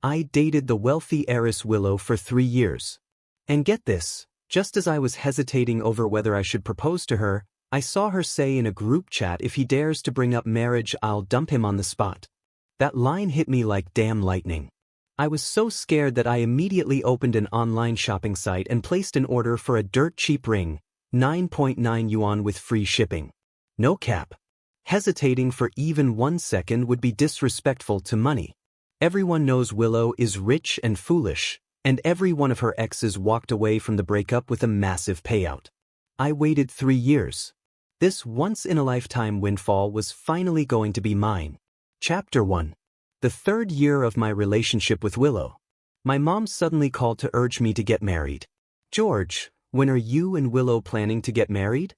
I dated the wealthy heiress Willow for 3 years. And get this, just as I was hesitating over whether I should propose to her, I saw her say in a group chat, if he dares to bring up marriage, I'll dump him on the spot. That line hit me like damn lightning. I was so scared that I immediately opened an online shopping site and placed an order for a dirt cheap ring, 9.9 yuan with free shipping. No cap. Hesitating for even 1 second would be disrespectful to money. Everyone knows Willow is rich and foolish, and every one of her exes walked away from the breakup with a massive payout. I waited 3 years. This once-in-a-lifetime windfall was finally going to be mine. Chapter 1. The 3rd year of my relationship with Willow. My mom suddenly called to urge me to get married. George, when are you and Willow planning to get married?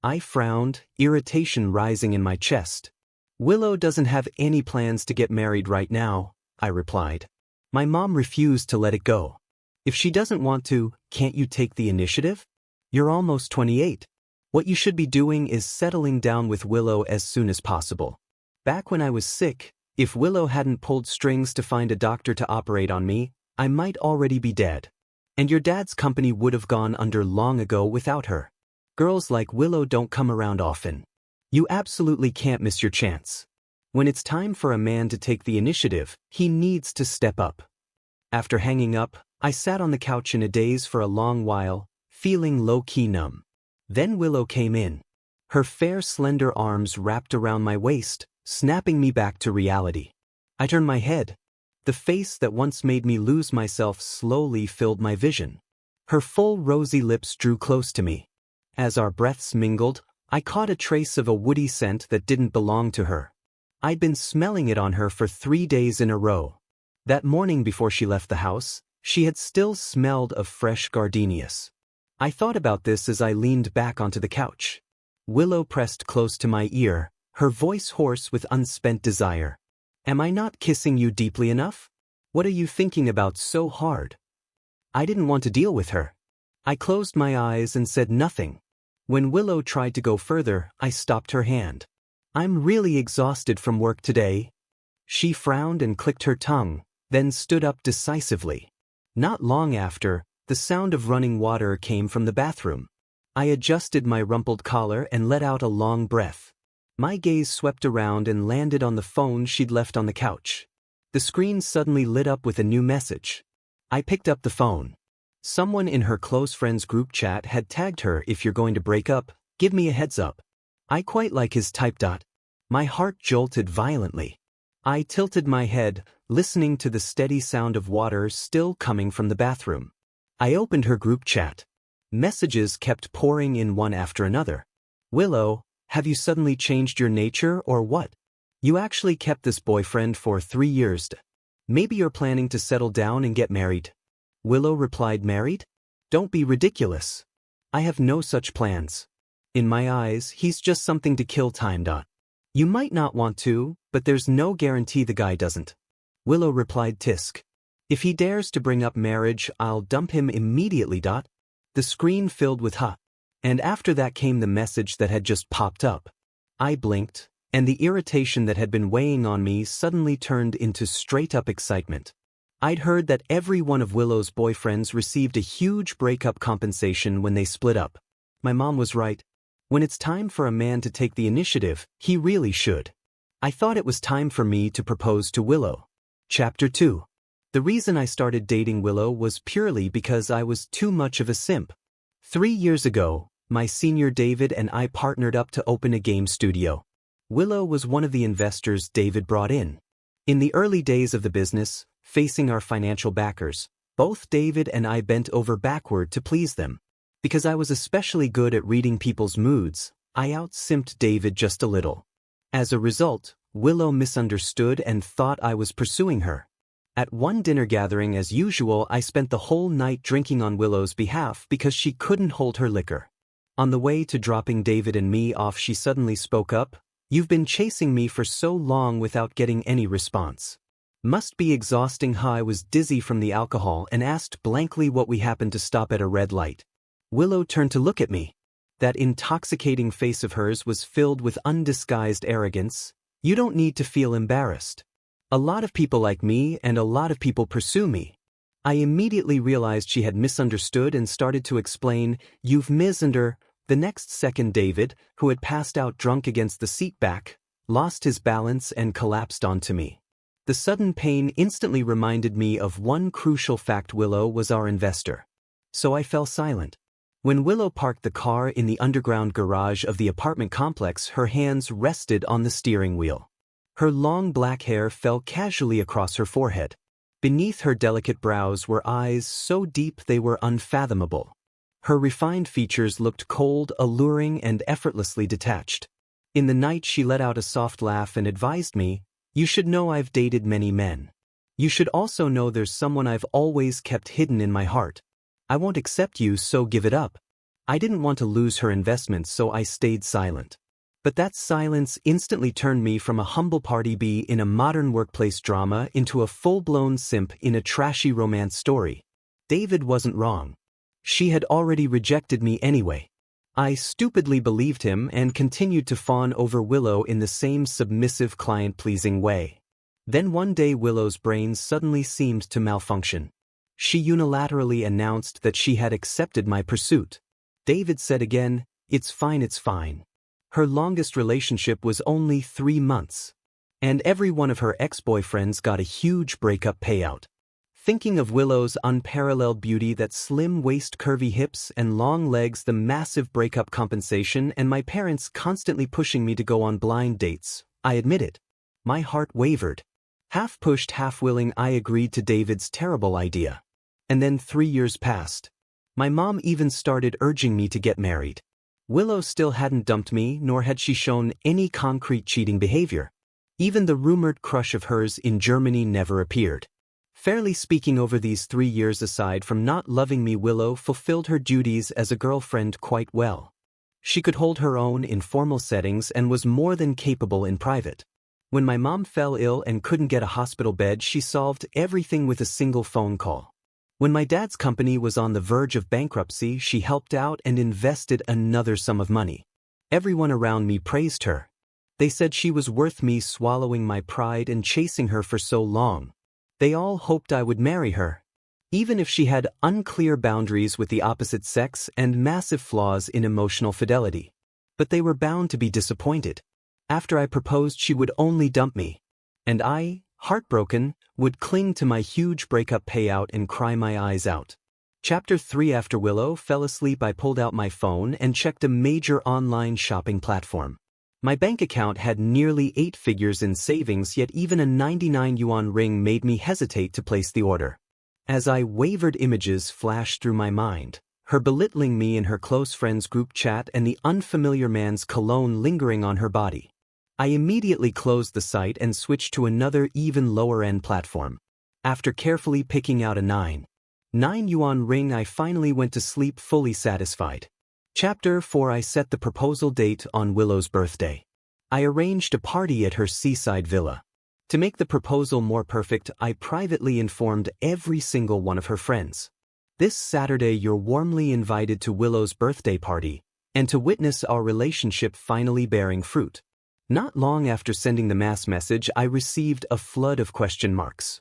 I frowned, irritation rising in my chest. Willow doesn't have any plans to get married right now, I replied. My mom refused to let it go. If she doesn't want to, can't you take the initiative? You're almost 28. What you should be doing is settling down with Willow as soon as possible. Back when I was sick, if Willow hadn't pulled strings to find a doctor to operate on me, I might already be dead. And your dad's company would have gone under long ago without her. Girls like Willow don't come around often. You absolutely can't miss your chance. When it's time for a man to take the initiative, he needs to step up. After hanging up, I sat on the couch in a daze for a long while, feeling low-key numb. Then Willow came in. Her fair, slender arms wrapped around my waist, snapping me back to reality. I turned my head. The face that once made me lose myself slowly filled my vision. Her full rosy lips drew close to me. As our breaths mingled, I caught a trace of a woody scent that didn't belong to her. I'd been smelling it on her for 3 days in a row. That morning before she left the house, she had still smelled of fresh gardenias. I thought about this as I leaned back onto the couch. Willow pressed close to my ear, her voice hoarse with unspent desire. Am I not kissing you deeply enough? What are you thinking about so hard? I didn't want to deal with her. I closed my eyes and said nothing. When Willow tried to go further, I stopped her hand. I'm really exhausted from work today. She frowned and clicked her tongue, then stood up decisively. Not long after, the sound of running water came from the bathroom. I adjusted my rumpled collar and let out a long breath. My gaze swept around and landed on the phone she'd left on the couch. The screen suddenly lit up with a new message. I picked up the phone. Someone in her close friends group chat had tagged her, if you're going to break up, give me a heads up. I quite like his type. My heart jolted violently. I tilted my head, listening to the steady sound of water still coming from the bathroom. I opened her group chat. Messages kept pouring in one after another. Willow, have you suddenly changed your nature or what? You actually kept this boyfriend for 3 years. Maybe you're planning to settle down and get married. Willow replied, married? Don't be ridiculous. I have no such plans. In my eyes, he's just something to kill time. You might not want to, but there's no guarantee the guy doesn't. Willow replied, tisk. If he dares to bring up marriage, I'll dump him immediately. The screen filled with huh. And after that came the message that had just popped up. I blinked, and the irritation that had been weighing on me suddenly turned into straight-up excitement. I'd heard that every one of Willow's boyfriends received a huge breakup compensation when they split up. My mom was right. When it's time for a man to take the initiative, he really should. I thought it was time for me to propose to Willow. Chapter 2. The reason I started dating Willow was purely because I was too much of a simp. 3 years ago, my senior David and I partnered up to open a game studio. Willow was one of the investors David brought in. In the early days of the business, facing our financial backers, both David and I bent over backward to please them. Because I was especially good at reading people's moods, I out-simped David just a little. As a result, Willow misunderstood and thought I was pursuing her. At one dinner gathering as usual, I spent the whole night drinking on Willow's behalf because she couldn't hold her liquor. On the way to dropping David and me off, she suddenly spoke up, "You've been chasing me for so long without getting any response. Must be exhausting." I was dizzy from the alcohol and asked blankly what we happened to stop at a red light. Willow turned to look at me. That intoxicating face of hers was filled with undisguised arrogance. "You don't need to feel embarrassed. A lot of people like me and a lot of people pursue me. I immediately realized she had misunderstood and started to explain, "You've misunder." The next second David, who had passed out drunk against the seat back, lost his balance and collapsed onto me. The sudden pain instantly reminded me of one crucial fact: Willow was our investor. So I fell silent. When Willow parked the car in the underground garage of the apartment complex, her hands rested on the steering wheel. Her long black hair fell casually across her forehead. Beneath her delicate brows were eyes so deep they were unfathomable. Her refined features looked cold, alluring, and effortlessly detached. In the night she let out a soft laugh and advised me, "You should know I've dated many men. You should also know there's someone I've always kept hidden in my heart. I won't accept you, so give it up." I didn't want to lose her investment, so I stayed silent. But that silence instantly turned me from a humble party bee in a modern workplace drama into a full-blown simp in a trashy romance story. David wasn't wrong. She had already rejected me anyway. I stupidly believed him and continued to fawn over Willow in the same submissive, client-pleasing way. Then one day Willow's brain suddenly seemed to malfunction. She unilaterally announced that she had accepted my pursuit. David said again, "It's fine, it's fine." Her longest relationship was only 3 months. And every one of her ex-boyfriends got a huge breakup payout. Thinking of Willow's unparalleled beauty, that slim waist, curvy hips, and long legs, the massive breakup compensation, and my parents constantly pushing me to go on blind dates, I admit it. My heart wavered. Half pushed, half willing, I agreed to David's terrible idea. And then 3 years passed. My mom even started urging me to get married. Willow still hadn't dumped me, nor had she shown any concrete cheating behavior. Even the rumored crush of hers in Germany never appeared. Fairly speaking, over these 3 years, aside from not loving me, Willow fulfilled her duties as a girlfriend quite well. She could hold her own in formal settings and was more than capable in private. When my mom fell ill and couldn't get a hospital bed, she solved everything with a single phone call. When my dad's company was on the verge of bankruptcy, she helped out and invested another sum of money. Everyone around me praised her. They said she was worth me swallowing my pride and chasing her for so long. They all hoped I would marry her, even if she had unclear boundaries with the opposite sex and massive flaws in emotional fidelity. But they were bound to be disappointed. After I proposed, she would only dump me. And I, heartbroken, would cling to my huge breakup payout and cry my eyes out. Chapter 3. After Willow fell asleep, I pulled out my phone and checked a major online shopping platform. My bank account had nearly 8 figures in savings, yet even a 99 yuan ring made me hesitate to place the order. As I wavered, images flashed through my mind, her belittling me in her close friends group chat and the unfamiliar man's cologne lingering on her body. I immediately closed the site and switched to another, even lower-end platform. After carefully picking out a 9 yuan ring, I finally went to sleep fully satisfied. Chapter 4. I set the proposal date on Willow's birthday. I arranged a party at her seaside villa. To make the proposal more perfect, I privately informed every single one of her friends. "This Saturday you're warmly invited to Willow's birthday party, and to witness our relationship finally bearing fruit." Not long after sending the mass message, I received a flood of question marks.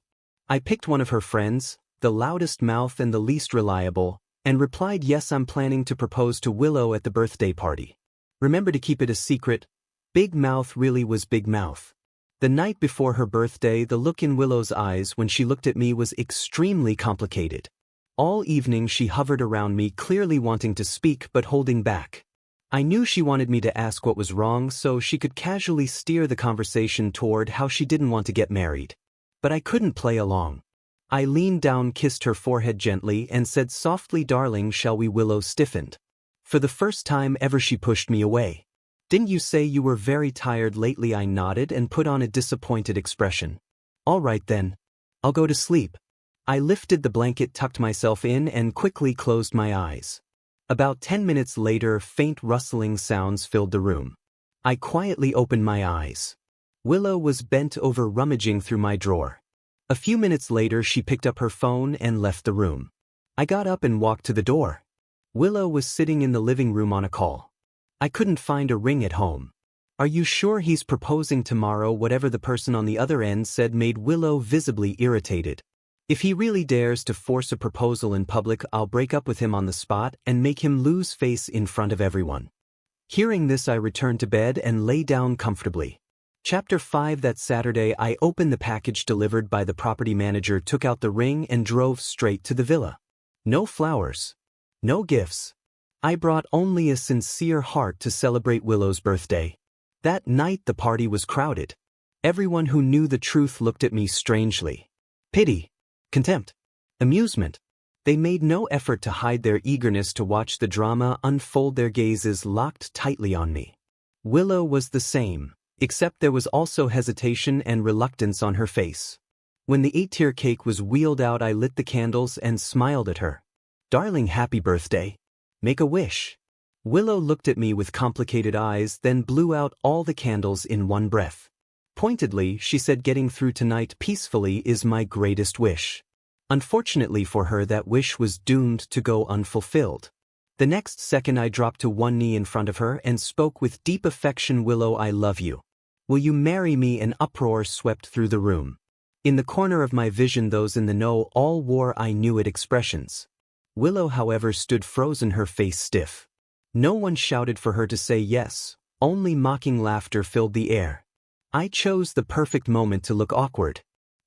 I picked one of her friends, the loudest mouth and the least reliable, and replied, "Yes, I'm planning to propose to Willow at the birthday party. Remember to keep it a secret." Big Mouth really was Big Mouth. The night before her birthday, the look in Willow's eyes when she looked at me was extremely complicated. All evening she hovered around me, clearly wanting to speak but holding back. I knew she wanted me to ask what was wrong so she could casually steer the conversation toward how she didn't want to get married. But I couldn't play along. I leaned down, kissed her forehead gently, and said softly, "Darling, shall we?" Willow stiffened. For the first time ever she pushed me away. "Didn't you say you were very tired lately?" I nodded and put on a disappointed expression. "All right then. I'll go to sleep." I lifted the blanket, tucked myself in, and quickly closed my eyes. About 10 minutes later, faint rustling sounds filled the room. I quietly opened my eyes. Willow was bent over, rummaging through my drawer. A few minutes later, she picked up her phone and left the room. I got up and walked to the door. Willow was sitting in the living room on a call. I couldn't find a ring at home. Are you sure he's proposing tomorrow? Whatever the person on the other end said made Willow visibly irritated. If he really dares to force a proposal in public, I'll break up with him on the spot and make him lose face in front of everyone. Hearing this, I returned to bed and lay down comfortably. Chapter 5. That Saturday, I opened the package delivered by the property manager, took out the ring, and drove straight to the villa. No flowers. No gifts. I brought only a sincere heart to celebrate Willow's birthday. That night the party was crowded. Everyone who knew the truth looked at me strangely. Pity. Contempt. Amusement. They made no effort to hide their eagerness to watch the drama unfold, their gazes locked tightly on me. Willow was the same, except there was also hesitation and reluctance on her face. When the 8-tier cake was wheeled out, I lit the candles and smiled at her. Darling, happy birthday. Make a wish. Willow looked at me with complicated eyes, then blew out all the candles in one breath. Pointedly, she said, getting through tonight peacefully is my greatest wish. Unfortunately for her, that wish was doomed to go unfulfilled. The next second I dropped to one knee in front of her and spoke with deep affection. Willow, I love you. Will you marry me? An uproar swept through the room. In the corner of my vision, those in the know all wore I knew it expressions. Willow, however, stood frozen, her face stiff. No one shouted for her to say yes, only mocking laughter filled the air. I chose the perfect moment to look awkward.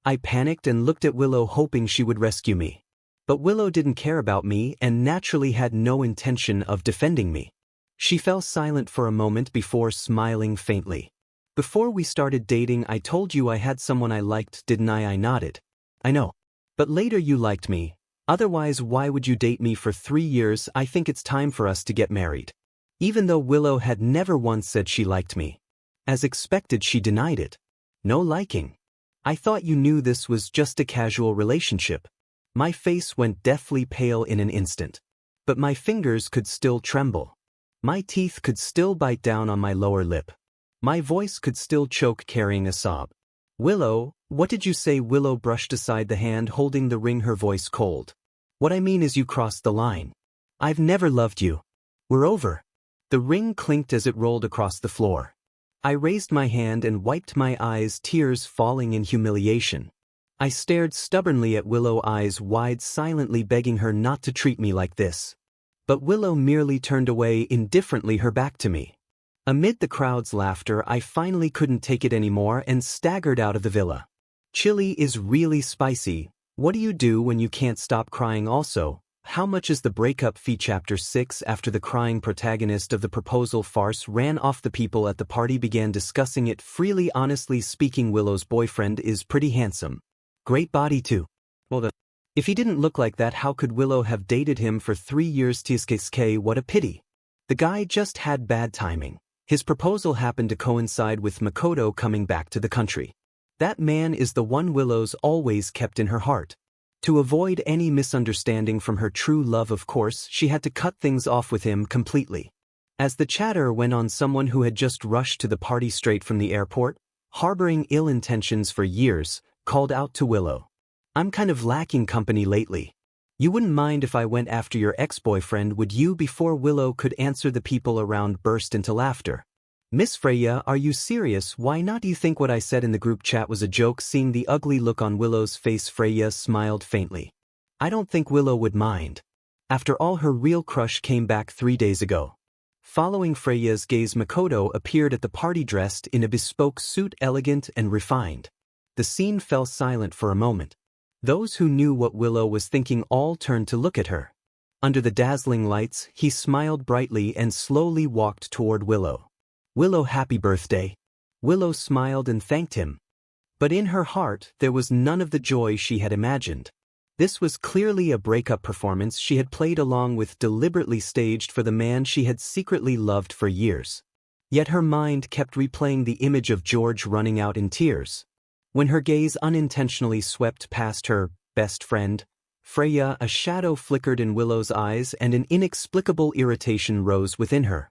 I panicked and looked at Willow, hoping she would rescue me. But Willow didn't care about me and naturally had no intention of defending me. She fell silent for a moment before smiling faintly. Before we started dating, I told you I had someone I liked, didn't I? I nodded. I know. But later you liked me. Otherwise, why would you date me for 3 years? I think it's time for us to get married. Even though Willow had never once said she liked me. As expected, she denied it. No liking. I thought you knew this was just a casual relationship. My face went deathly pale in an instant. But my fingers could still tremble. My teeth could still bite down on my lower lip. My voice could still choke, carrying a sob. Willow, what did you say? Willow brushed aside the hand holding the ring, her voice cold. What I mean is, you crossed the line. I've never loved you. We're over. The ring clinked as it rolled across the floor. I raised my hand and wiped my eyes, tears falling in humiliation. I stared stubbornly at Willow, eyes wide, silently begging her not to treat me like this. But Willow merely turned away indifferently, her back to me. Amid the crowd's laughter, I finally couldn't take it anymore and staggered out of the villa. Chili is really spicy. What do you do when you can't stop crying? Also, how much is the breakup fee? Chapter 6. After the crying protagonist of the proposal farce ran off, the people at the party began discussing it freely. Honestly speaking, Willow's boyfriend is pretty handsome. Great body too. Well, if he didn't look like that, how could Willow have dated him for 3 years? TSK, what a pity. The guy just had bad timing. His proposal happened to coincide with Makoto coming back to the country. That man is the one Willow's always kept in her heart. To avoid any misunderstanding from her true love, of course, she had to cut things off with him completely. As the chatter went on, someone who had just rushed to the party straight from the airport, harboring ill intentions for years, called out to Willow. I'm kind of lacking company lately. You wouldn't mind if I went after your ex-boyfriend, would you? Before Willow could answer, the people around burst into laughter. Miss Freya, are you serious? Why not? Do you think what I said in the group chat was a joke? Seeing the ugly look on Willow's face, Freya smiled faintly. I don't think Willow would mind. After all, her real crush came back 3 days ago. Following Freya's gaze, Makoto appeared at the party dressed in a bespoke suit, elegant and refined. The scene fell silent for a moment. Those who knew what Willow was thinking all turned to look at her. Under the dazzling lights, he smiled brightly and slowly walked toward Willow. Willow, happy birthday. Willow smiled and thanked him. But in her heart, there was none of the joy she had imagined. This was clearly a breakup performance she had played along with, deliberately staged for the man she had secretly loved for years. Yet her mind kept replaying the image of George running out in tears. When her gaze unintentionally swept past her best friend, Freya, a shadow flickered in Willow's eyes and an inexplicable irritation rose within her.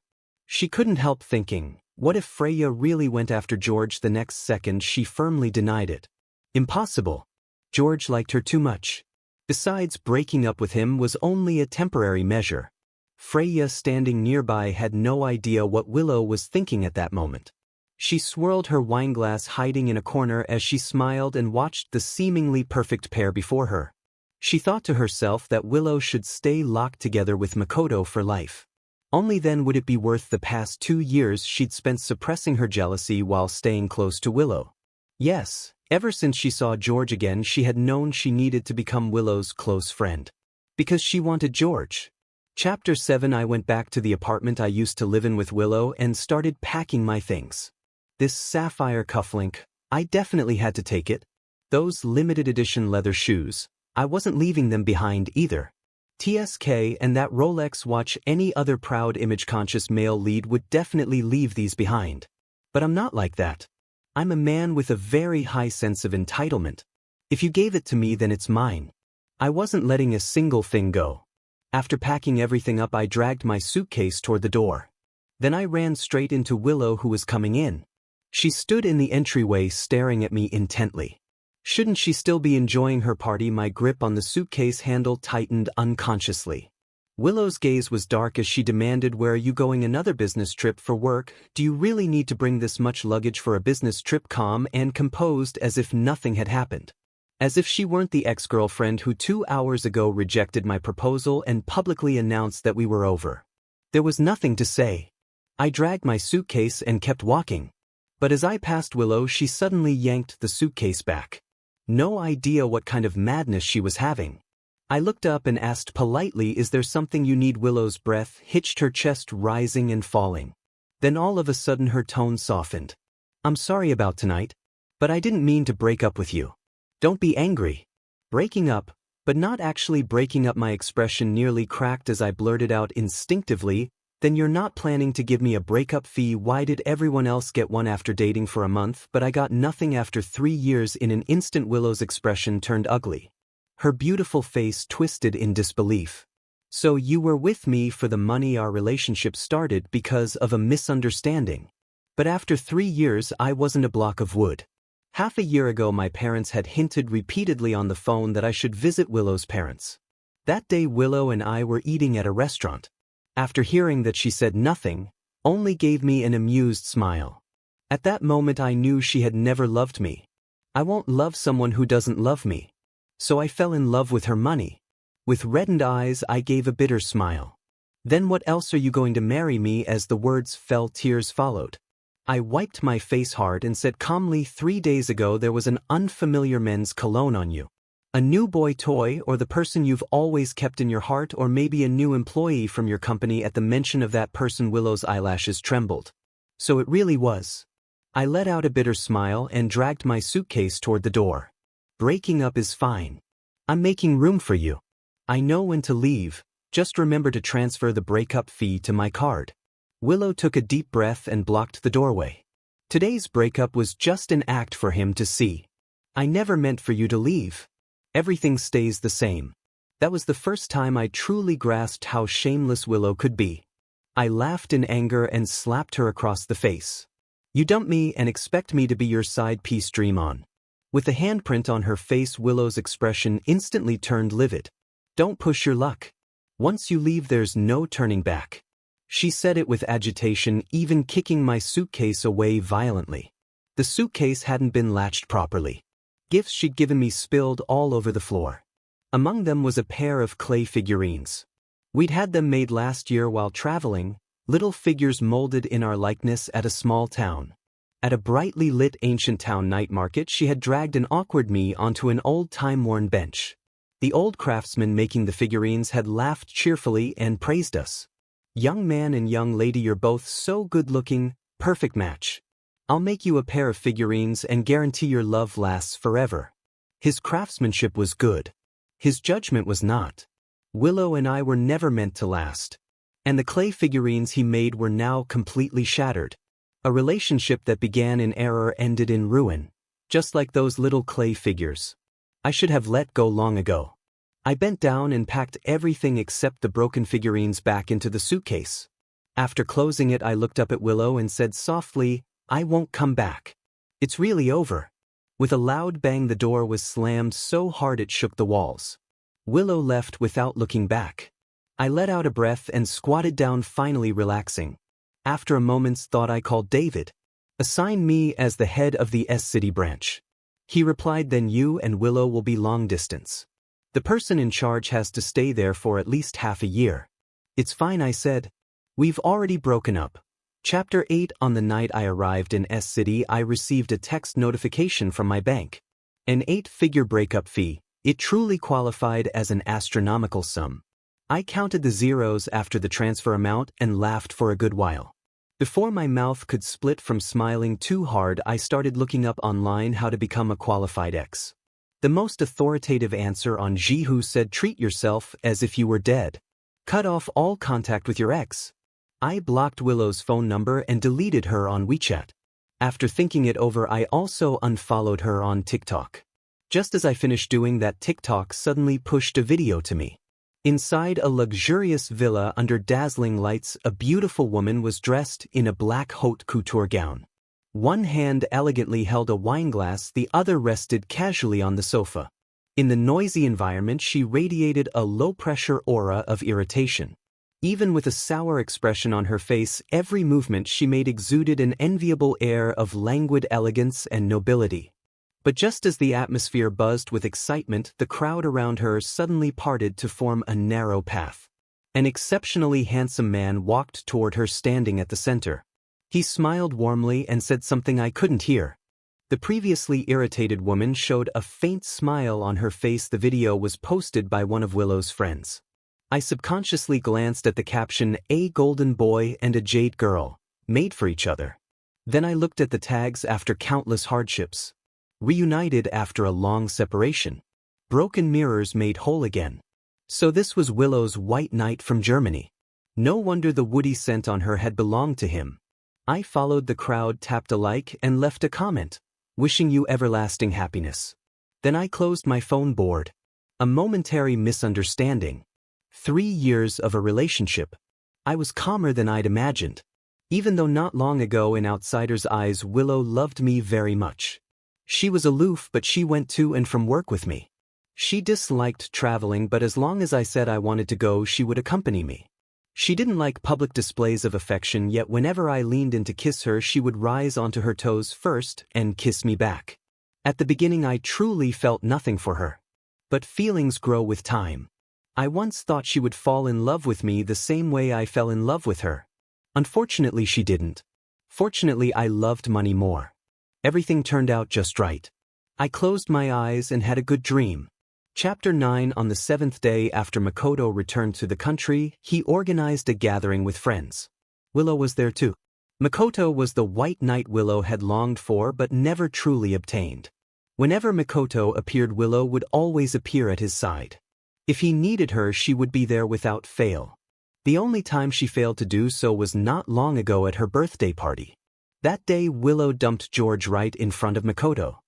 She couldn't help thinking, what if Freya really went after George? The next second she firmly denied it. Impossible. George liked her too much. Besides, breaking up with him was only a temporary measure. Freya, standing nearby, had no idea what Willow was thinking at that moment. She swirled her wineglass, hiding in a corner as she smiled and watched the seemingly perfect pair before her. She thought to herself that Willow should stay locked together with Makoto for life. Only then would it be worth the past 2 years she'd spent suppressing her jealousy while staying close to Willow. Yes, ever since she saw George again, she had known she needed to become Willow's close friend. Because she wanted George. Chapter 7. I went back to the apartment I used to live in with Willow and started packing my things. This sapphire cufflink, I definitely had to take it. Those limited edition leather shoes, I wasn't leaving them behind either. TSK and that Rolex watch, any other proud image-conscious male lead would definitely leave these behind. But I'm not like that. I'm a man with a very high sense of entitlement. If you gave it to me, then it's mine. I wasn't letting a single thing go. After packing everything up, I dragged my suitcase toward the door. Then I ran straight into Willow, who was coming in. She stood in the entryway staring at me intently. Shouldn't she still be enjoying her party? My grip on the suitcase handle tightened unconsciously. Willow's gaze was dark as she demanded, "Where are you going?" "Another business trip for work." "Do you really need to bring this much luggage for a business trip?" Calm and composed as if nothing had happened. As if she weren't the ex-girlfriend who 2 hours ago rejected my proposal and publicly announced that we were over. There was nothing to say. I dragged my suitcase and kept walking. But as I passed Willow, she suddenly yanked the suitcase back. No idea what kind of madness she was having. I looked up and asked politely, "Is there something you need?" Willow's breath hitched, her chest rising and falling. Then all of a sudden her tone softened. "I'm sorry about tonight, but I didn't mean to break up with you. Don't be angry." Breaking up, but not actually breaking up. My expression nearly cracked as I blurted out instinctively, "Then you're not planning to give me a breakup fee?" Why did everyone else get one after dating for a month, but I got nothing after 3 years? In an instant Willow's expression turned ugly. Her beautiful face twisted in disbelief. "So you were with me for the money? Our relationship started because of a misunderstanding. But after 3 years I wasn't a block of wood." Half a year ago my parents had hinted repeatedly on the phone that I should visit Willow's parents. That day Willow and I were eating at a restaurant. After hearing that, she said nothing, only gave me an amused smile. At that moment I knew she had never loved me. I won't love someone who doesn't love me. So I fell in love with her money. With reddened eyes I gave a bitter smile. "Then what else? Are you going to marry me?" As the words fell, tears followed. I wiped my face hard and said calmly, 3 days ago there was an unfamiliar men's cologne on you. A new boy toy, or the person you've always kept in your heart, or maybe a new employee from your company?" At the mention of that person Willow's eyelashes trembled. "So it really was." I let out a bitter smile and dragged my suitcase toward the door. "Breaking up is fine. I'm making room for you. I know when to leave, just remember to transfer the breakup fee to my card." Willow took a deep breath and blocked the doorway. Today's breakup was just an act for him to see. "I never meant for you to leave. Everything stays the same." That was the first time I truly grasped how shameless Willow could be. I laughed in anger and slapped her across the face. "You dump me and expect me to be your side piece? Dream on." With the handprint on her face, Willow's expression instantly turned livid. "Don't push your luck. Once you leave there's no turning back." She said it with agitation, even kicking my suitcase away violently. The suitcase hadn't been latched properly. Gifts she'd given me spilled all over the floor. Among them was a pair of clay figurines. We'd had them made last year while traveling, little figures molded in our likeness at a small town. At a brightly lit ancient town night market, she had dragged an awkward me onto an old time-worn bench. The old craftsman making the figurines had laughed cheerfully and praised us. "Young man and young lady, you're both so good-looking, perfect match. I'll make you a pair of figurines and guarantee your love lasts forever." His craftsmanship was good. His judgment was not. Willow and I were never meant to last. And the clay figurines he made were now completely shattered. A relationship that began in error ended in ruin, just like those little clay figures. I should have let go long ago. I bent down and packed everything except the broken figurines back into the suitcase. After closing it, I looked up at Willow and said softly, "I won't come back. It's really over." With a loud bang, the door was slammed so hard it shook the walls. Willow left without looking back. I let out a breath and squatted down, finally relaxing. After a moment's thought I called David. Assign me as the head of the S-City branch. He replied, then you and Willow will be long distance. The person in charge has to stay there for at least half a year. It's fine, I said. We've already broken up. Chapter 8. On the night I arrived in S-City, I received a text notification from my bank. An 8-figure breakup fee. It truly qualified as an astronomical sum. I counted the zeros after the transfer amount and laughed for a good while. Before my mouth could split from smiling too hard, I started looking up online how to become a qualified ex. The most authoritative answer on Jihu said, treat yourself as if you were dead. Cut off all contact with your ex. I blocked Willow's phone number and deleted her on WeChat. After thinking it over, I also unfollowed her on TikTok. Just as I finished doing that, TikTok suddenly pushed a video to me. Inside a luxurious villa under dazzling lights, a beautiful woman was dressed in a black haute couture gown. One hand elegantly held a wineglass, the other rested casually on the sofa. In the noisy environment, she radiated a low-pressure aura of irritation. Even with a sour expression on her face, every movement she made exuded an enviable air of languid elegance and nobility. But just as the atmosphere buzzed with excitement, the crowd around her suddenly parted to form a narrow path. An exceptionally handsome man walked toward her, standing at the center. He smiled warmly and said something I couldn't hear. The previously irritated woman showed a faint smile on her face. The video was posted by one of Willow's friends. I subconsciously glanced at the caption, a golden boy and a jade girl, made for each other. Then I looked at the tags, after countless hardships. Reunited after a long separation. Broken mirrors made whole again. So this was Willow's white knight from Germany. No wonder the woody scent on her had belonged to him. I followed the crowd, tapped a like, and left a comment. Wishing you everlasting happiness. Then I closed my phone, bored. A momentary misunderstanding. 3 years of a relationship. I was calmer than I'd imagined. Even though not long ago in outsiders' eyes Willow loved me very much. She was aloof, but she went to and from work with me. She disliked traveling, but as long as I said I wanted to go, she would accompany me. She didn't like public displays of affection, yet whenever I leaned in to kiss her, she would rise onto her toes first and kiss me back. At the beginning I truly felt nothing for her. But feelings grow with time. I once thought she would fall in love with me the same way I fell in love with her. Unfortunately, she didn't. Fortunately, I loved money more. Everything turned out just right. I closed my eyes and had a good dream. Chapter 9. On the 7th day after Makoto returned to the country, he organized a gathering with friends. Willow was there too. Makoto was the white knight Willow had longed for but never truly obtained. Whenever Makoto appeared, Willow would always appear at his side. If he needed her, she would be there without fail. The only time she failed to do so was not long ago at her birthday party. That day Willow dumped George right in front of Makoto.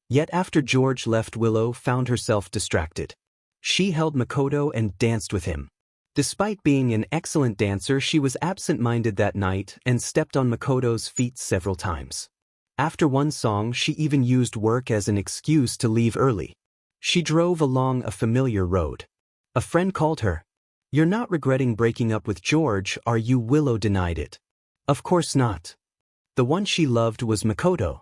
Yet after George left, Willow found herself distracted. She held Makoto and danced with him. Despite being an excellent dancer, she was absent-minded that night and stepped on Makoto's feet several times. After one song, she even used work as an excuse to leave early. She drove along a familiar road. A friend called her. "You're not regretting breaking up with George, are you?" Willow denied it. Of course not. The one she loved was Makoto.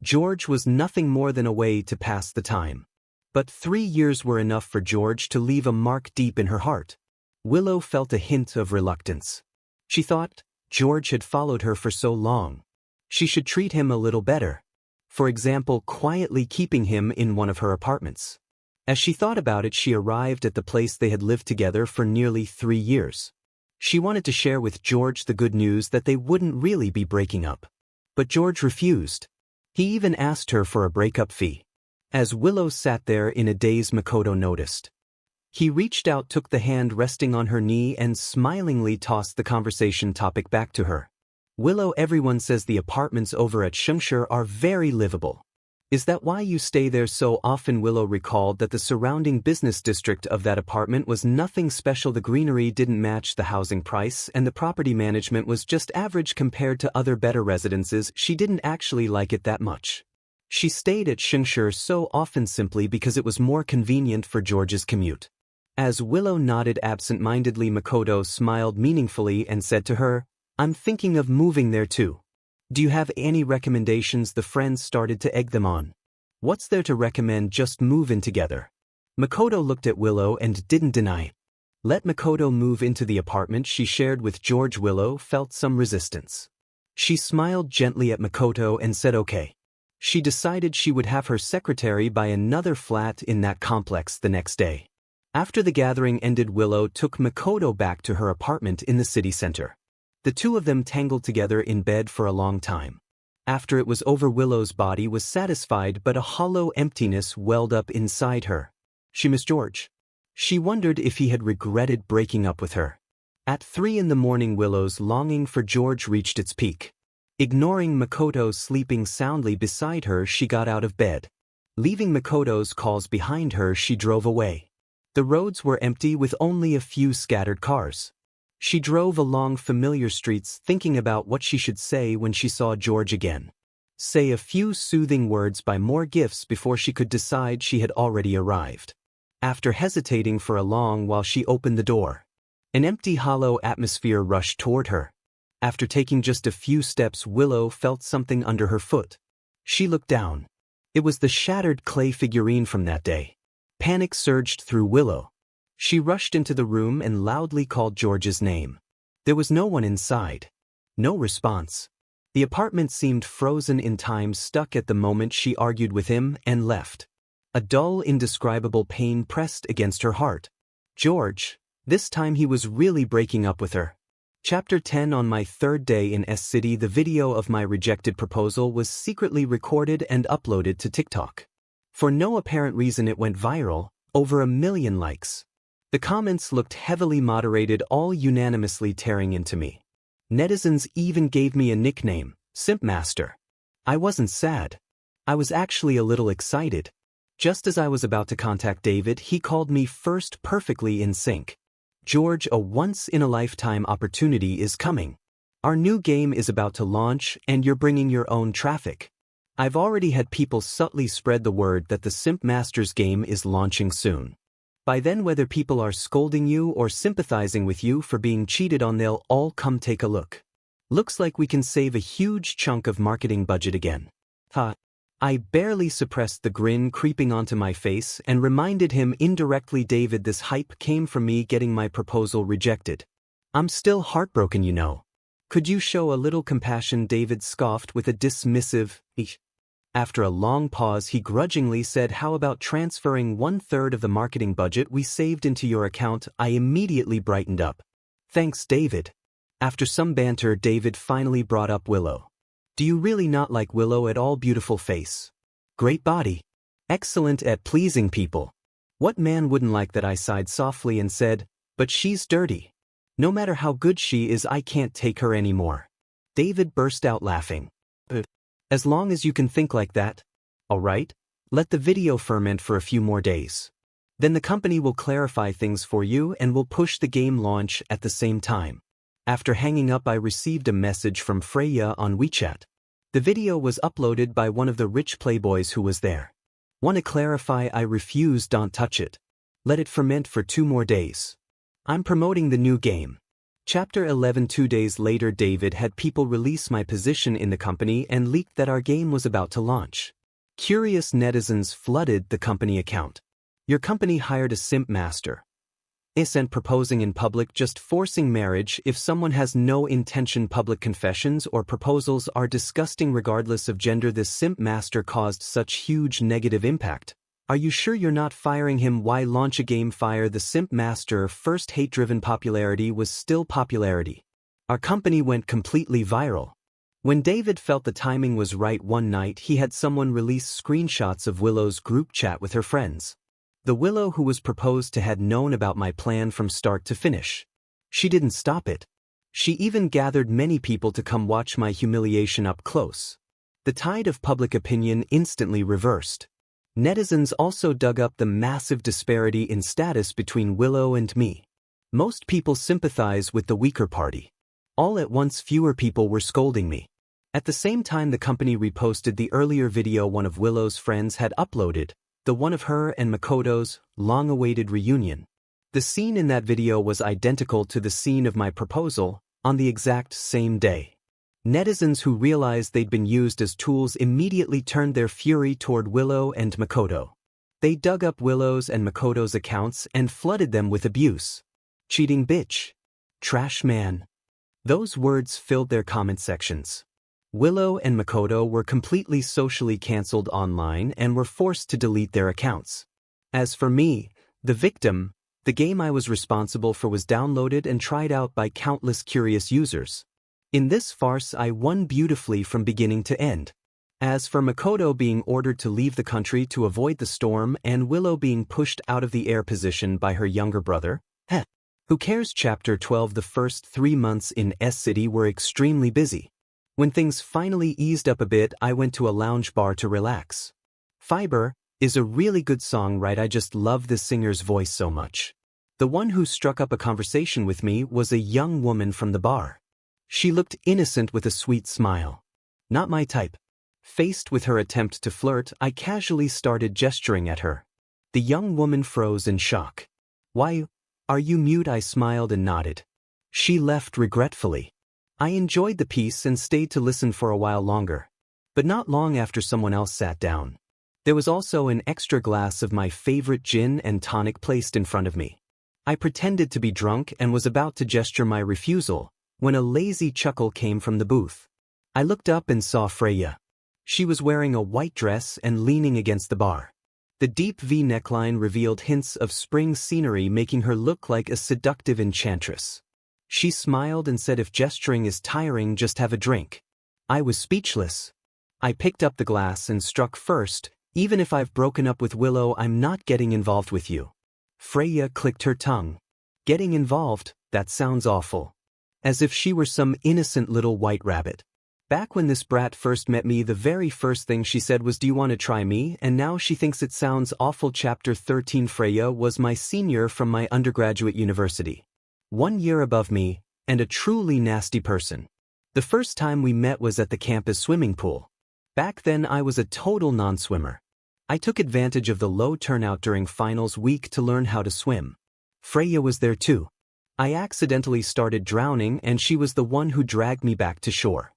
George was nothing more than a way to pass the time. But 3 years were enough for George to leave a mark deep in her heart. Willow felt a hint of reluctance. She thought, George had followed her for so long. She should treat him a little better. For example, quietly keeping him in one of her apartments. As she thought about it, she arrived at the place they had lived together for nearly 3 years. She wanted to share with George the good news that they wouldn't really be breaking up. But George refused. He even asked her for a breakup fee. As Willow sat there in a daze, Makoto noticed. He reached out, took the hand resting on her knee, and smilingly tossed the conversation topic back to her. "Willow, everyone says the apartments over at Shungshur are very livable. Is that why you stay there so often?" Willow recalled that the surrounding business district of that apartment was nothing special. The greenery didn't match the housing price, and the property management was just average compared to other better residences. She didn't actually like it that much. She stayed at Shungshur so often simply because it was more convenient for George's commute. As Willow nodded absent-mindedly, Makoto smiled meaningfully and said to her, "I'm thinking of moving there too." Do you have any recommendations? The friends started to egg them on. What's there to recommend? Just move in together. Makoto looked at Willow and didn't deny. Let Makoto move into the apartment she shared with George. Willow felt some resistance. She smiled gently at Makoto and said okay. She decided she would have her secretary buy another flat in that complex the next day. After the gathering ended, Willow took Makoto back to her apartment in the city center. The two of them tangled together in bed for a long time. After it was over, Willow's body was satisfied, but a hollow emptiness welled up inside her. She missed George. She wondered if he had regretted breaking up with her. At 3 a.m, Willow's longing for George reached its peak. Ignoring Makoto sleeping soundly beside her, she got out of bed. Leaving Makoto's calls behind her, she drove away. The roads were empty with only a few scattered cars. She drove along familiar streets, thinking about what she should say when she saw George again. Say a few soothing words, buy more gifts before she could decide she had already arrived. After hesitating for a long while, she opened the door. An empty, hollow atmosphere rushed toward her. After taking just a few steps, Willow felt something under her foot. She looked down. It was the shattered clay figurine from that day. Panic surged through Willow. She rushed into the room and loudly called George's name. There was no one inside. No response. The apartment seemed frozen in time, stuck at the moment she argued with him and left. A dull, indescribable pain pressed against her heart. George. This time he was really breaking up with her. Chapter 10. On my third day in S City, the video of my rejected proposal was secretly recorded and uploaded to TikTok. For no apparent reason it went viral, over 1 million likes. The comments looked heavily moderated, all unanimously tearing into me. Netizens even gave me a nickname, Simp Master. I wasn't sad. I was actually a little excited. Just as I was about to contact David, he called me first, perfectly in sync. George, a once-in-a-lifetime opportunity is coming. Our new game is about to launch, and you're bringing your own traffic. I've already had people subtly spread the word that the Simp Masters game is launching soon. By then, whether people are scolding you or sympathizing with you for being cheated on, they'll all come take a look. Looks like we can save a huge chunk of marketing budget again. Ha. I barely suppressed the grin creeping onto my face and reminded him indirectly, David, this hype came from me getting my proposal rejected. I'm still heartbroken, you know. Could you show a little compassion? David scoffed with a dismissive eesh. After a long pause, he grudgingly said, how about transferring 1/3 of the marketing budget we saved into your account? I immediately brightened up. Thanks, David. After some banter, David finally brought up Willow. Do you really not like Willow at all? Beautiful face. Great body. Excellent at pleasing people. What man wouldn't like that? I sighed softly and said, but she's dirty. No matter how good she is, I can't take her anymore. David burst out laughing. As long as you can think like that. All right, let the video ferment for a few more days. Then the company will clarify things for you and will push the game launch at the same time. After hanging up, I received a message from Freya on WeChat. The video was uploaded by one of the rich playboys who was there. Want to clarify? I refused. Don't touch it. Let it ferment for 2 more days. I'm promoting the new game. Chapter 11. 2 days later, David had people release my position in the company and leaked that our game was about to launch. Curious netizens flooded the company account. Your company hired a simp master. Isn't proposing in public, just forcing marriage if someone has no intention. Public confessions or proposals are disgusting regardless of gender. This simp master caused such huge negative impact. Are you sure you're not firing him? Why launch a game? Fire the simp master. First, hate-driven popularity was still popularity. Our company went completely viral. When David felt the timing was right one night, he had someone release screenshots of Willow's group chat with her friends. The Willow who was proposed to had known about my plan from start to finish. She didn't stop it. She even gathered many people to come watch my humiliation up close. The tide of public opinion instantly reversed. Netizens also dug up the massive disparity in status between Willow and me. Most people sympathize with the weaker party. All at once, fewer people were scolding me. At the same time, the company reposted the earlier video one of Willow's friends had uploaded, the one of her and Makoto's long-awaited reunion. The scene in that video was identical to the scene of my proposal, on the exact same day. Netizens who realized they'd been used as tools immediately turned their fury toward Willow and Makoto. They dug up Willow's and Makoto's accounts and flooded them with abuse. Cheating bitch. Trash man. Those words filled their comment sections. Willow and Makoto were completely socially cancelled online and were forced to delete their accounts. As for me, the victim, the game I was responsible for was downloaded and tried out by countless curious users. In this farce I won beautifully from beginning to end. As for Makoto being ordered to leave the country to avoid the storm and Willow being pushed out of the air position by her younger brother, who cares? Chapter 12. The first 3 months in S-City were extremely busy. When things finally eased up a bit, I went to a lounge bar to relax. Fiber is a really good song, right? I just love this singer's voice so much. The one who struck up a conversation with me was a young woman from the bar. She looked innocent with a sweet smile. Not my type. Faced with her attempt to flirt, I casually started gesturing at her. The young woman froze in shock. "Why, are you mute?" I smiled and nodded. She left regretfully. I enjoyed the piece and stayed to listen for a while longer. But not long after someone else sat down. There was also an extra glass of my favorite gin and tonic placed in front of me. I pretended to be drunk and was about to gesture my refusal, when a lazy chuckle came from the booth. I looked up and saw Freya. She was wearing a white dress and leaning against the bar. The deep V neckline revealed hints of spring scenery, making her look like a seductive enchantress. She smiled and said, "If gesturing is tiring, just have a drink." I was speechless. I picked up the glass and struck first. "Even if I've broken up with Willow, I'm not getting involved with you." Freya clicked her tongue. Getting involved? That sounds awful. As if she were some innocent little white rabbit. Back when this brat first met me, the very first thing she said was, "Do you want to try me?" And now she thinks it sounds awful. Chapter 13. Freya was my senior from my undergraduate university. 1 year above me, and a truly nasty person. The first time we met was at the campus swimming pool. Back then I was a total non-swimmer. I took advantage of the low turnout during finals week to learn how to swim. Freya was there too. I accidentally started drowning and she was the one who dragged me back to shore.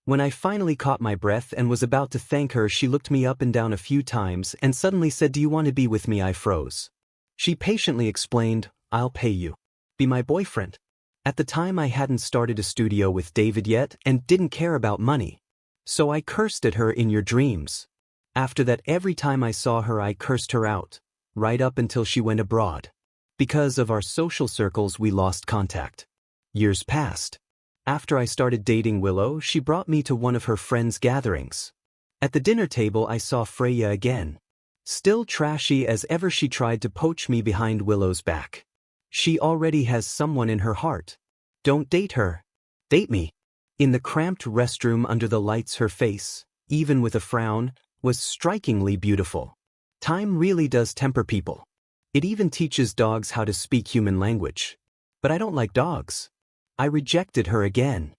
When I finally caught my breath and was about to thank her, she looked me up and down a few times and suddenly said, "Do you want to be with me?" I froze. She patiently explained, "I'll pay you. Be my boyfriend." At the time I hadn't started a studio with David yet and didn't care about money. So I cursed at her, "In your dreams." After that, every time I saw her I cursed her out, right up until she went abroad. Because of our social circles we lost contact. Years passed. After I started dating Willow, she brought me to one of her friends' gatherings. At the dinner table I saw Freya again. Still trashy as ever, she tried to poach me behind Willow's back. She already has someone in her heart. Don't date her. Date me. In the cramped restroom under the lights, her face, even with a frown, was strikingly beautiful. Time really does temper people. It even teaches dogs how to speak human language. But I don't like dogs. I rejected her again.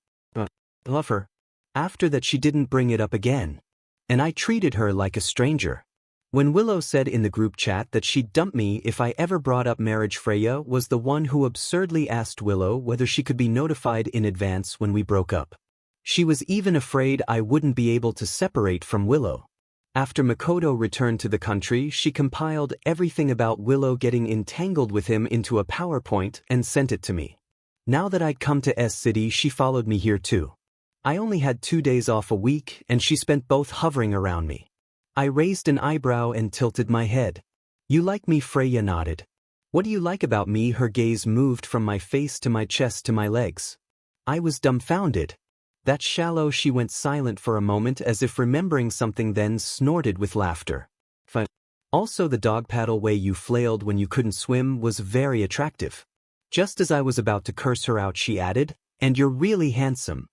Love her. After that she didn't bring it up again. And I treated her like a stranger. When Willow said in the group chat that she'd dump me if I ever brought up marriage, Freya was the one who absurdly asked Willow whether she could be notified in advance when we broke up. She was even afraid I wouldn't be able to separate from Willow. After Makoto returned to the country, she compiled everything about Willow getting entangled with him into a PowerPoint and sent it to me. Now that I'd come to S-City, she followed me here too. I only had 2 days off a week and she spent both hovering around me. I raised an eyebrow and tilted my head. "You like me?" Freya nodded. "What do you like about me?" Her gaze moved from my face to my chest to my legs. I was dumbfounded. That shallow. She went silent for a moment as if remembering something, then snorted with laughter. Also, the dog paddle way you flailed when you couldn't swim was very attractive. Just as I was about to curse her out, she added, "And you're really handsome.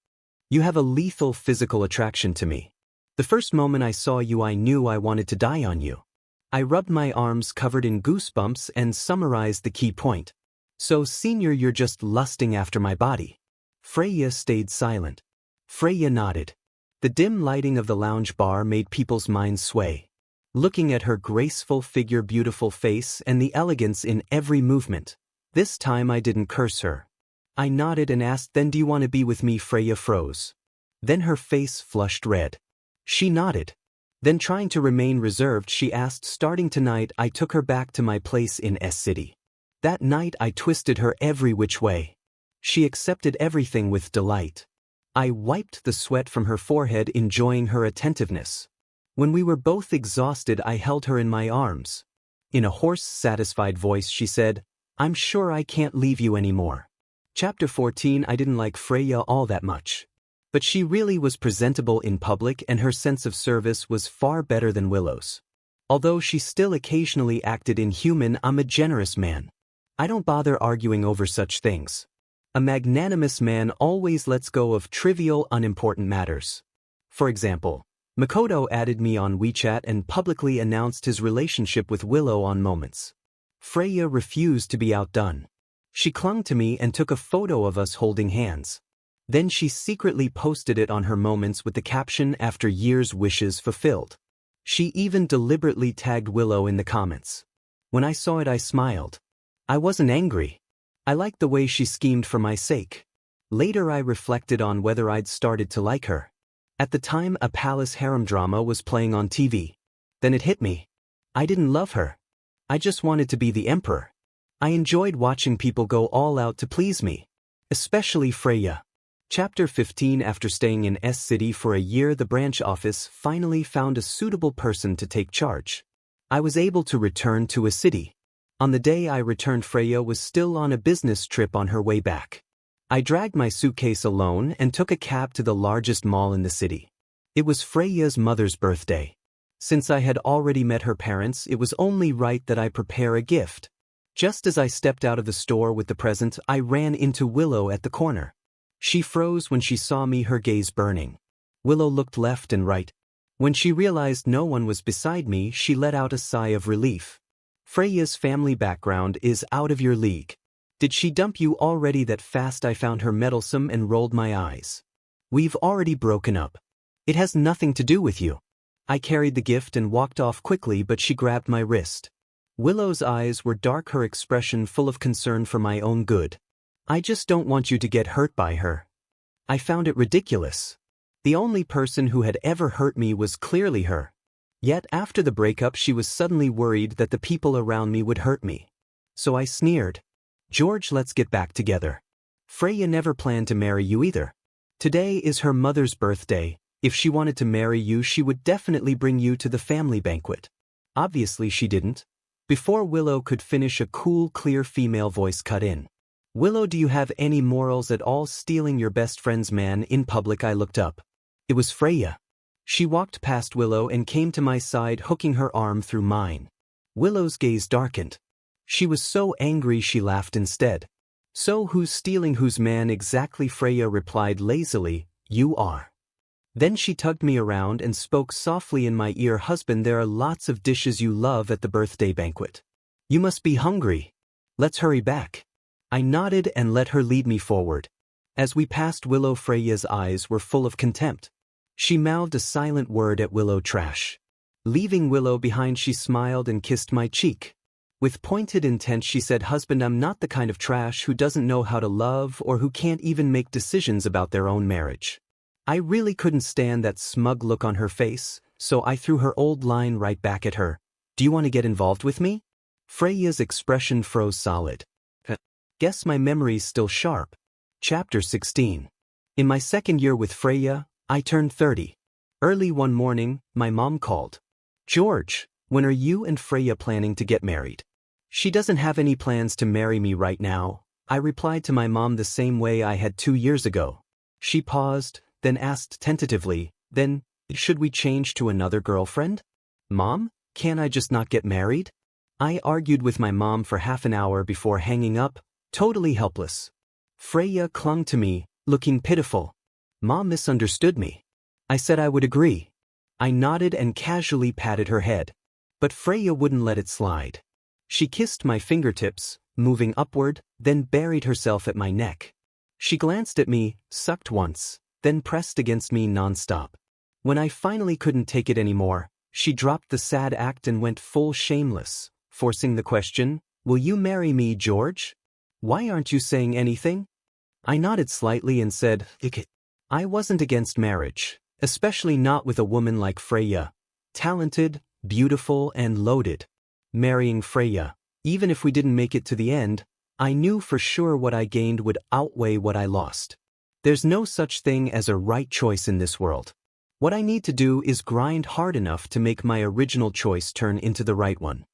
You have a lethal physical attraction to me. The first moment I saw you I knew I wanted to die on you." I rubbed my arms covered in goosebumps and summarized the key point. "So senior, you're just lusting after my body." Freya stayed silent. Freya nodded. The dim lighting of the lounge bar made people's minds sway. Looking at her graceful figure, beautiful face, and the elegance in every movement. This time I didn't curse her. I nodded and asked, "Then do you want to be with me?" Freya froze. Then her face flushed red. She nodded. Then, trying to remain reserved, she asked, starting tonight, I took her back to my place in S City. That night I twisted her every which way. She accepted everything with delight. I wiped the sweat from her forehead, enjoying her attentiveness. When we were both exhausted, I held her in my arms. In a hoarse, satisfied voice she said, I'm sure I can't leave you anymore. Chapter 14. I didn't like Freya all that much. But she really was presentable in public, and her sense of service was far better than Willow's. Although she still occasionally acted inhuman, I'm a generous man. I don't bother arguing over such things. A magnanimous man always lets go of trivial, unimportant matters. For example, Makoto added me on WeChat and publicly announced his relationship with Willow on Moments. Freya refused to be outdone. She clung to me and took a photo of us holding hands. Then she secretly posted it on her Moments with the caption, after years, wishes fulfilled. She even deliberately tagged Willow in the comments. When I saw it, I smiled. I wasn't angry. I liked the way she schemed for my sake. Later I reflected on whether I'd started to like her. At the time, a palace harem drama was playing on TV. Then it hit me. I didn't love her. I just wanted to be the emperor. I enjoyed watching people go all out to please me. Especially Freya. Chapter 15. After staying in S City for a year, the branch office finally found a suitable person to take charge. I was able to return to a city. On the day I returned, Freya was still on a business trip on her way back. I dragged my suitcase alone and took a cab to the largest mall in the city. It was Freya's mother's birthday. Since I had already met her parents, it was only right that I prepare a gift. Just as I stepped out of the store with the present, I ran into Willow at the corner. She froze when she saw me, her gaze burning. Willow looked left and right. When she realized no one was beside me, she let out a sigh of relief. Freya's family background is out of your league. Did she dump you already that fast? I found her meddlesome and rolled my eyes. We've already broken up. It has nothing to do with you. I carried the gift and walked off quickly, but she grabbed my wrist. Willow's eyes were dark, her expression full of concern for my own good. I just don't want you to get hurt by her. I found it ridiculous. The only person who had ever hurt me was clearly her. Yet after the breakup, she was suddenly worried that the people around me would hurt me. So I sneered. George, let's get back together. Freya never planned to marry you either. Today is her mother's birthday. If she wanted to marry you, she would definitely bring you to the family banquet. Obviously she didn't. Before Willow could finish, a cool, clear female voice cut in. Willow, do you have any morals at all? Stealing your best friend's man in public? I looked up. It was Freya. She walked past Willow and came to my side, hooking her arm through mine. Willow's gaze darkened. She was so angry she laughed instead. So who's stealing whose man exactly? Freya replied lazily, you are. Then she tugged me around and spoke softly in my ear. Husband, there are lots of dishes you love at the birthday banquet. You must be hungry. Let's hurry back. I nodded and let her lead me forward. As we passed Willow, Freya's eyes were full of contempt. She mouthed a silent word at Willow, trash. Leaving Willow behind, she smiled and kissed my cheek. With pointed intent she said, husband, I'm not the kind of trash who doesn't know how to love or who can't even make decisions about their own marriage. I really couldn't stand that smug look on her face, so I threw her old line right back at her. Do you want to get involved with me? Freya's expression froze solid. Guess my memory's still sharp. Chapter 16. In my second year with Freya, I turned 30. Early one morning, my mom called. George, when are you and Freya planning to get married? She doesn't have any plans to marry me right now. I replied to my mom the same way I had 2 years ago. She paused, then asked tentatively, then, should we change to another girlfriend? Mom, can't I just not get married? I argued with my mom for half an hour before hanging up, totally helpless. Freya clung to me, looking pitiful. Mom misunderstood me. I said I would agree. I nodded and casually patted her head. But Freya wouldn't let it slide. She kissed my fingertips, moving upward, then buried herself at my neck. She glanced at me, sucked once, then pressed against me nonstop. When I finally couldn't take it anymore, she dropped the sad act and went full shameless, forcing the question, will you marry me, George? Why aren't you saying anything? I nodded slightly and said, I wasn't against marriage, especially not with a woman like Freya. Talented, beautiful, and loaded. Marrying Freya, even if we didn't make it to the end, I knew for sure what I gained would outweigh what I lost. There's no such thing as a right choice in this world. What I need to do is grind hard enough to make my original choice turn into the right one.